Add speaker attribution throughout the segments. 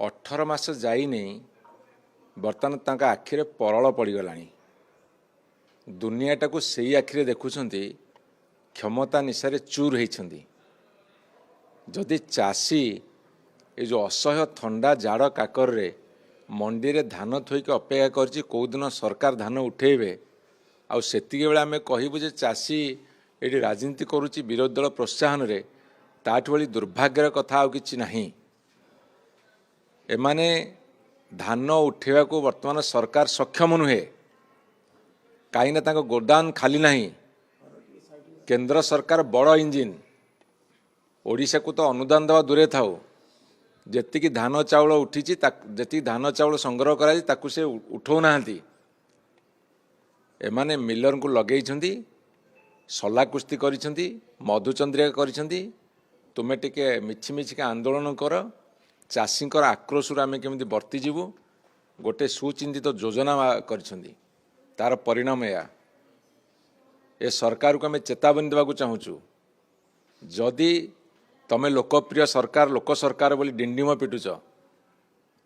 Speaker 1: 18 मास जाइनी बर्तमान तांका आखिरे परल पड़गलानी। दुनियाटा को सही आखिरे देखुंती क्षमता निशारे चूर होती। जदि चाषी ये जो असह्य थंडा जाड़ काकर रे मंडी रे धान थोक अपेक्षा कर कौ दिन सरकार धान उठेबे आती बेले आम कहबू जे चाषी ये राजनीति करुच्ची विरोधी दल प्रोत्साहन रे ताठू भली दुर्भाग्यर कथा आउ किछि नाही। एमाने धान उठेबा को वर्तमान सरकार सक्षम नुहे कहीं गोदान खाली नहीं। केंद्र सरकार बड़ इंजिन ओडिशा को तो अनुदान देवा दूरे थाओ जी धान चाउल उठी जी धान चाउल संग्रह करा से उठौ नाहांती। एमाने मिलर को लगे सला कुस्ती करिसेंती मधुचंद्रिका करिसेंती। तुमे टिके मिछि मिछिका आंदोलन कर चाषींकर आक्रोश आम केमी वर्तीजु गोटे सुचिंतित योजना करिसेंती। तार परिणाम या ए सरकार को आम चेतावनी देवाक चाहूँ जदि तमे लोकप्रिय सरकार लोक सरकार बोली डिंडिम पिटुच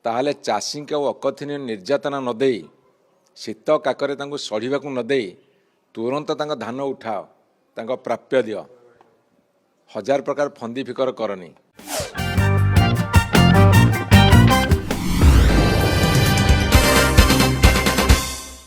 Speaker 1: ताहले चाषी को अकथनीय निर्यातना न देई शीत काकरे तांको सढ़ीबाकू न देई तुरंत तांका धान उठाओ तांका प्राप्य दियो। हजार प्रकार फंदी फिकर करनी।